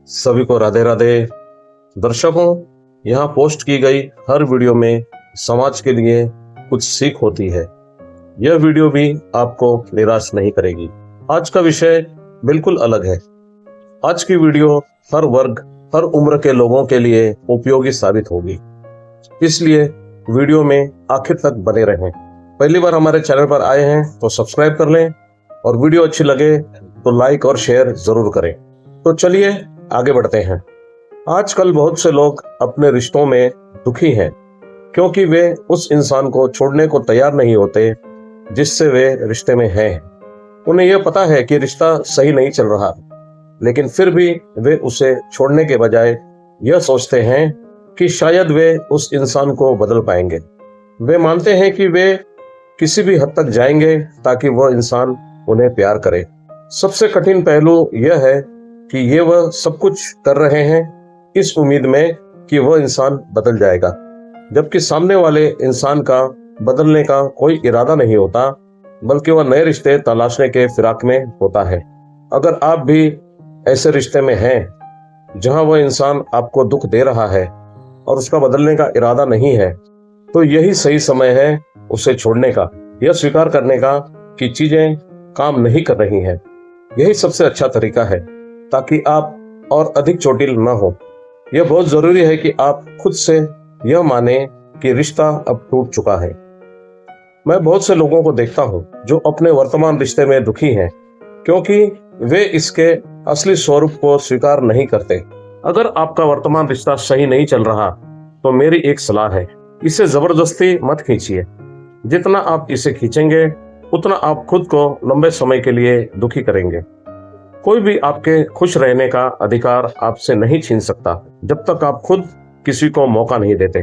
सभी को राधे राधे। दर्शकों, यहाँ पोस्ट की गई हर वीडियो में समाज के लिए कुछ सीख होती है। यह वीडियो भी आपको निराश नहीं करेगी। आज का विषय बिल्कुल अलग है। आज की वीडियो हर वर्ग, हर उम्र के लोगों के लिए उपयोगी साबित होगी, इसलिए वीडियो में आखिर तक बने रहें। पहली बार हमारे चैनल पर आए हैं तो सब्सक्राइब कर लें और वीडियो अच्छी लगे तो लाइक और शेयर जरूर करें। तो चलिए आगे बढ़ते हैं। आजकल बहुत से लोग अपने रिश्तों में दुखी हैं क्योंकि वे उस इंसान को छोड़ने को तैयार नहीं होते जिससे वे रिश्ते में हैं। उन्हें यह पता है कि रिश्ता सही नहीं चल रहा, लेकिन फिर भी वे उसे छोड़ने के बजाय यह सोचते हैं कि शायद वे उस इंसान को बदल पाएंगे। वे मानते हैं कि वे किसी भी हद तक जाएंगे ताकि वह इंसान उन्हें प्यार करे। सबसे कठिन पहलू यह है कि ये वह सब कुछ कर रहे हैं इस उम्मीद में कि वह इंसान बदल जाएगा, जबकि सामने वाले इंसान का बदलने का कोई इरादा नहीं होता, बल्कि वह नए रिश्ते तलाशने के फिराक में होता है। अगर आप भी ऐसे रिश्ते में हैं जहां वह इंसान आपको दुख दे रहा है और उसका बदलने का इरादा नहीं है, तो यही सही समय है उसे छोड़ने का, यह स्वीकार करने का कि चीजें काम नहीं कर रही हैं। यही सबसे अच्छा तरीका है ताकि आप और अधिक चोटिल न हो। यह बहुत जरूरी है कि आप खुद से यह माने कि रिश्ता अब टूट चुका है। मैं बहुत से लोगों को देखता हूं जो अपने वर्तमान रिश्ते में दुखी हैं क्योंकि वे इसके असली स्वरूप को स्वीकार नहीं करते। अगर आपका वर्तमान रिश्ता सही नहीं चल रहा तो मेरी एक सलाह है, इसे जबरदस्ती मत खींचिए। जितना आप इसे खींचेंगे उतना आप खुद को लंबे समय के लिए दुखी करेंगे। कोई भी आपके खुश रहने का अधिकार आपसे नहीं छीन सकता जब तक आप खुद किसी को मौका नहीं देते।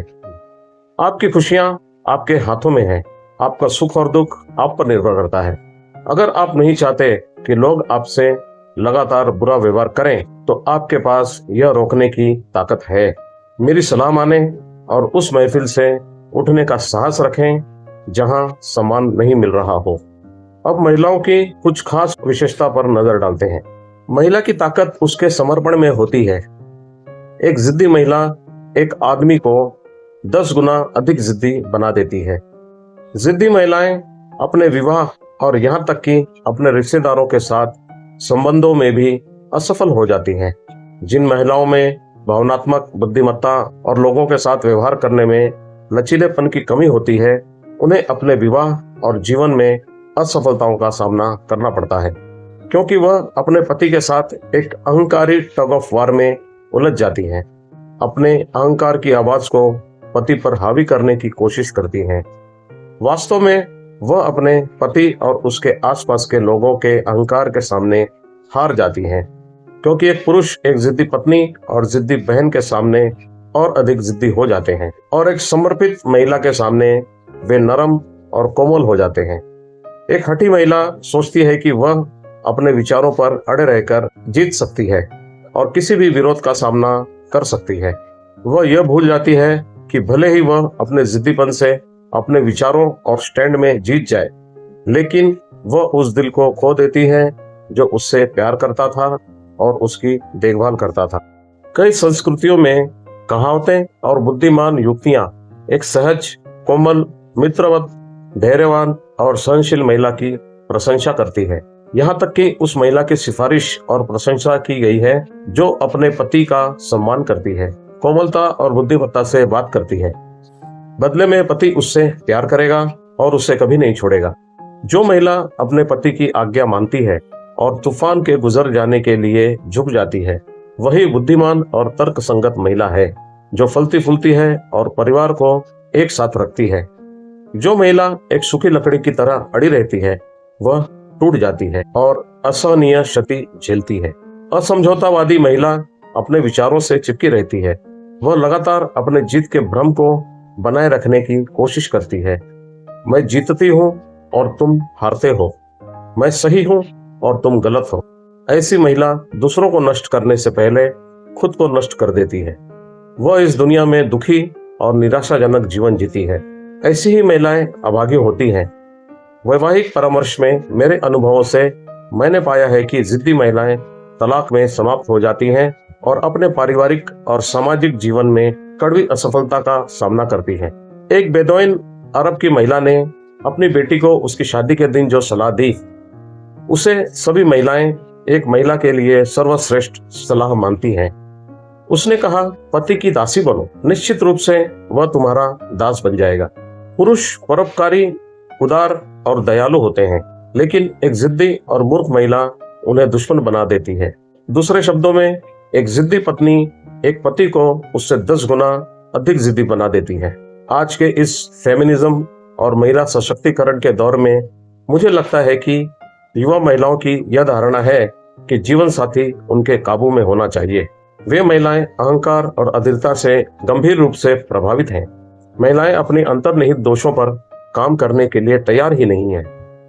आपकी खुशियां आपके हाथों में हैं, आपका सुख और दुख आप पर निर्भर करता है। अगर आप नहीं चाहते कि लोग आपसे लगातार बुरा व्यवहार करें तो आपके पास यह रोकने की ताकत है। मेरी सलाह माने और उस महफिल से उठने का साहस रखें जहां सम्मान नहीं मिल रहा हो। अब महिलाओं की कुछ खास विशेषता पर नजर डालते हैं। महिला की ताकत उसके समर्पण में होती है। एक जिद्दी महिला एक आदमी को 10 गुना अधिक जिद्दी बना देती है। जिद्दी महिलाएं अपने विवाह और यहाँ तक कि अपने रिश्तेदारों के साथ संबंधों में भी असफल हो जाती हैं। जिन महिलाओं में भावनात्मक बुद्धिमत्ता और लोगों के साथ व्यवहार करने में लचीलेपन की कमी होती है, उन्हें अपने विवाह और जीवन में असफलताओं का सामना करना पड़ता है क्योंकि वह अपने पति के साथ एक अहंकारी टग ऑफ वार में उलझ जाती हैं। अपने अहंकार की आवाज को पति पर हावी करने की कोशिश करती हैं। वास्तव में वह अपने पति और उसके आसपास के लोगों के अहंकार के सामने हार जाती हैं, क्योंकि एक पुरुष एक जिद्दी पत्नी और जिद्दी बहन के सामने और अधिक जिद्दी हो जाते हैं और एक समर्पित महिला के सामने वे नरम और कोमल हो जाते हैं। एक हठी महिला सोचती है कि वह अपने विचारों पर अड़े रहकर जीत सकती है और किसी भी विरोध का सामना कर सकती है। वह यह भूल जाती है कि भले ही वह अपने जिद्दीपन से अपने विचारों और स्टैंड में जीत जाए, लेकिन वह उस दिल को खो देती है जो उससे प्यार करता था और उसकी देखभाल करता था। कई संस्कृतियों में कहावतें और बुद्धिमान युक्तियां एक सहज, कोमल, मित्रवत, धैर्यवान और सहनशील महिला की प्रशंसा करती है। यहाँ तक कि उस महिला की सिफारिश और प्रशंसा की गई है जो अपने पति का सम्मान करती है, कोमलता और बुद्धिमत्ता से बात करती है। बदले में पति उससे प्यार करेगा और उसे कभी नहीं छोड़ेगा। जो महिला अपने पति की आज्ञा मानती है और तूफान के गुजर जाने के लिए झुक जाती है, वही बुद्धिमान और तर्कसंगत महिला है जो फलती फूलती है और परिवार को एक साथ रखती है। जो महिला एक सूखी लकड़ी की तरह अड़ी रहती है वह टूट जाती है और असहनीय क्षति झेलती है। असमझौतावादी महिला अपने विचारों से चिपकी रहती है। वह लगातार अपने जीत के भ्रम को बनाए रखने की कोशिश करती है। मैं जीतती हूँ और तुम हारते हो, मैं सही हूँ और तुम गलत हो। ऐसी महिला दूसरों को नष्ट करने से पहले खुद को नष्ट कर देती है। वह इस दुनिया में दुखी और निराशाजनक जीवन जीती है। ऐसी ही महिलाएं अभागी होती हैं। वैवाहिक परामर्श में मेरे अनुभवों से मैंने पाया है कि जिद्दी महिलाएं तलाक में समाप्त हो जाती हैं और अपने पारिवारिक और सामाजिक जीवन में कड़वी असफलता का सामना करती है। एक बेदौइन अरब की महिला ने अपनी बेटी को उसकी शादी के दिन जो सलाह दी, उसे सभी महिलाएं एक महिला के लिए सर्वश्रेष्ठ सलाह मानती हैं। उसने कहा, पति की दासी बनो, निश्चित रूप से वह तुम्हारा दास बन जाएगा। पुरुष परोपकारी, उदार और दयालु होते हैं, लेकिन एक जिद्दी और मूर्ख महिला उन्हें दुश्मन बना देती है। दूसरे शब्दों में, एक जिद्दी पत्नी एक पति को उससे 10 गुना अधिक जिद्दी बना देती है। आज के इस फेमिनिज्म और महिला सशक्तिकरण के दौर में मुझे लगता है कि युवा महिलाओं की यह धारणा है कि जीवन साथी उनके काबू में होना चाहिए। वे महिलाएं अहंकार और अधीरता से गंभीर रूप से प्रभावित हैं। महिलाएं अपनी अंतर्निहित दोषों पर काम करने के लिए तैयार ही नहीं है।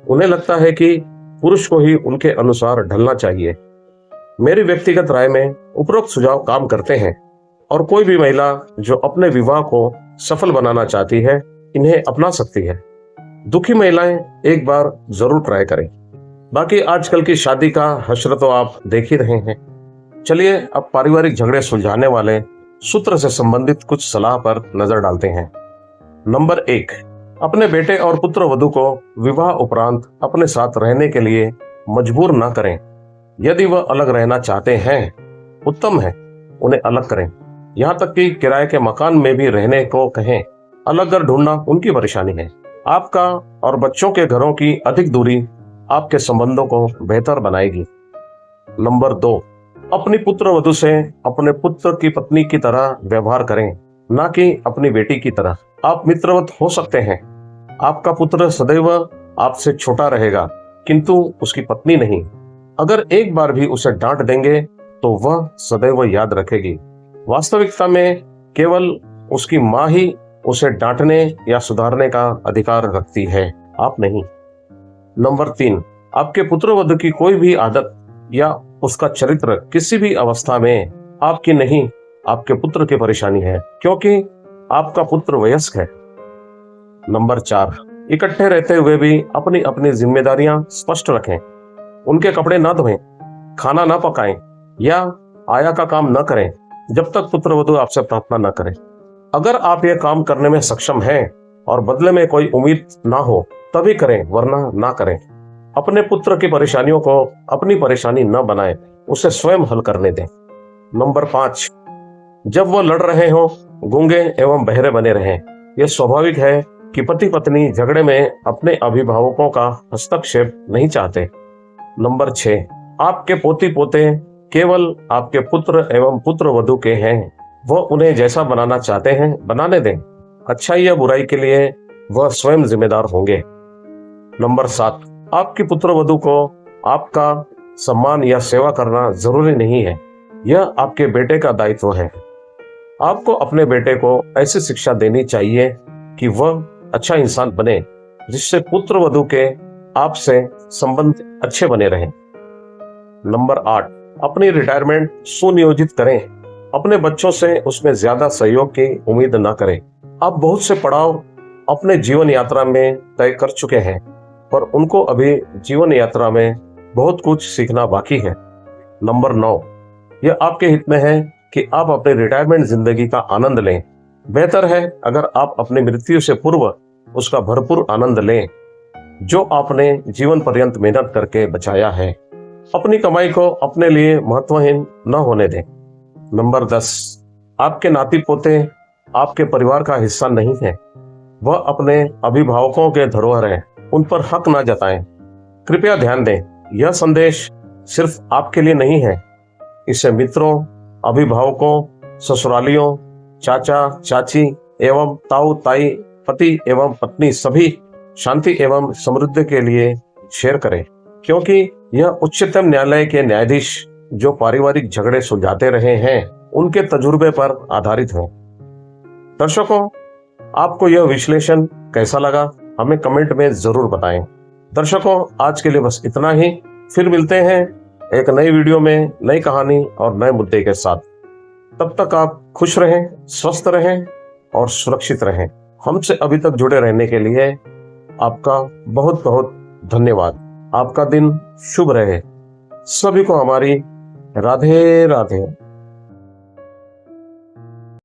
उन्हें लगता है कि पुरुष को ही उनके अनुसार ढलना चाहिए। मेरी व्यक्तिगत राय में उपरोक्त सुझाव काम करते हैं और कोई भी महिला जो अपने विवाह को सफल बनाना चाहती है, इन्हें अपना सकती है। दुखी महिलाएं एक बार जरूर ट्राई करें। बाकी आजकल की शादी का हश्र तो आप देख ही रहे हैं। चलिए अब पारिवारिक झगड़े सुलझाने वाले सूत्र से संबंधित कुछ सलाह पर नजर डालते हैं। नंबर 1, अपने बेटे और पुत्र वधू को विवाह उपरांत अपने साथ रहने के लिए मजबूर न करें। यदि वह अलग रहना चाहते हैं, उत्तम है, उन्हें अलग करें। यहाँ तक कि किराए के मकान में भी रहने को कहें। अलग घर ढूंढना उनकी परेशानी है। आपका और बच्चों के घरों की अधिक दूरी आपके संबंधों को बेहतर बनाएगी। नंबर 2, अपनी पुत्र वधू से अपने पुत्र की पत्नी की तरह व्यवहार करें, न कि अपनी बेटी की तरह। आप मित्रवत हो सकते हैं। आपका पुत्र सदैव आपसे छोटा रहेगा, किंतु उसकी पत्नी नहीं। अगर एक बार भी उसे डांट देंगे तो वह सदैव याद रखेगी। वास्तविकता में केवल उसकी माँ ही उसे डांटने या सुधारने का अधिकार रखती है, आप नहीं। नंबर 3, आपके पुत्र वधू की कोई भी आदत या उसका चरित्र किसी भी अवस्था में आपकी नहीं, आपके पुत्र की परेशानी है, क्योंकि आपका पुत्र वयस्क है। नंबर 4, इकट्ठे रहते हुए भी अपनी अपनी जिम्मेदारियां स्पष्ट रखें। उनके कपड़े न धोएं, खाना न पकाएं या आया का काम न करें जब तक पुत्र वधू आपसे प्रार्थना न करें। अगर आप यह काम करने में सक्षम हैं और बदले में कोई उम्मीद ना हो तभी करें, वरना ना करें। अपने पुत्र की परेशानियों को अपनी परेशानी न बनाएं, उसे स्वयं हल करने दें। नंबर 5, जब वो लड़ रहे हो गूंगे एवं बहरे बने रहें। यह स्वाभाविक है कि पति पत्नी झगड़े में अपने अभिभावकों का हस्तक्षेप नहीं चाहते। नंबर 6, आपके पोती पोते केवल आपके पुत्र एवं पुत्र वधू के हैं। वो उन्हें जैसा बनाना चाहते हैं बनाने दें। अच्छाई या बुराई के लिए वह स्वयं जिम्मेदार होंगे। नंबर 7, आपकी पुत्र वधू को आपका सम्मान या सेवा करना जरूरी नहीं है, यह आपके बेटे का दायित्व है। आपको अपने बेटे को ऐसी शिक्षा देनी चाहिए कि वह अच्छा इंसान बने, जिससे पुत्र वधू के आपसे संबंध अच्छे बने रहें। नंबर 8, अपनी रिटायरमेंट सुनियोजित करें। अपने बच्चों से उसमें ज्यादा सहयोग की उम्मीद न करें। आप बहुत से पड़ाव अपने जीवन यात्रा में तय कर चुके हैं, पर उनको अभी जीवन यात्रा में बहुत कुछ सीखना बाकी है। नंबर 9, यह आपके हित में है कि आप अपने रिटायरमेंट जिंदगी का आनंद लें। बेहतर है अगर आप अपनी मृत्यु से पूर्व उसका भरपूर आनंद लें, जो आपने जीवन पर्यंत मेहनत करके बचाया है। अपनी कमाई को अपने लिए महत्वहीन न होने दें। नंबर 10, आपके नाती पोते आपके परिवार का हिस्सा नहीं है, वह अपने अभिभावकों के धरोहर हैं, उन पर हक ना जताएं। कृपया ध्यान दें, यह संदेश सिर्फ आपके लिए नहीं है, इसे मित्रों, अभिभावकों, ससुरालियों, चाचा चाची एवं ताऊ ताई, पति एवं पत्नी सभी शांति एवं समृद्धि के लिए शेयर करें, क्योंकि यह उच्चतम न्यायालय के न्यायाधीश जो पारिवारिक झगड़े सुलझाते रहे हैं, उनके तजुर्बे पर आधारित है। दर्शकों, आपको यह विश्लेषण कैसा लगा हमें कमेंट में जरूर बताएं। दर्शकों, आज के लिए बस इतना ही। फिर मिलते हैं एक नई वीडियो में नई कहानी और नए मुद्दे के साथ। तब तक आप खुश रहें, स्वस्थ रहें और सुरक्षित रहें। हमसे अभी तक जुड़े रहने के लिए आपका बहुत बहुत धन्यवाद। आपका दिन शुभ रहे। सभी को हमारी राधे राधे।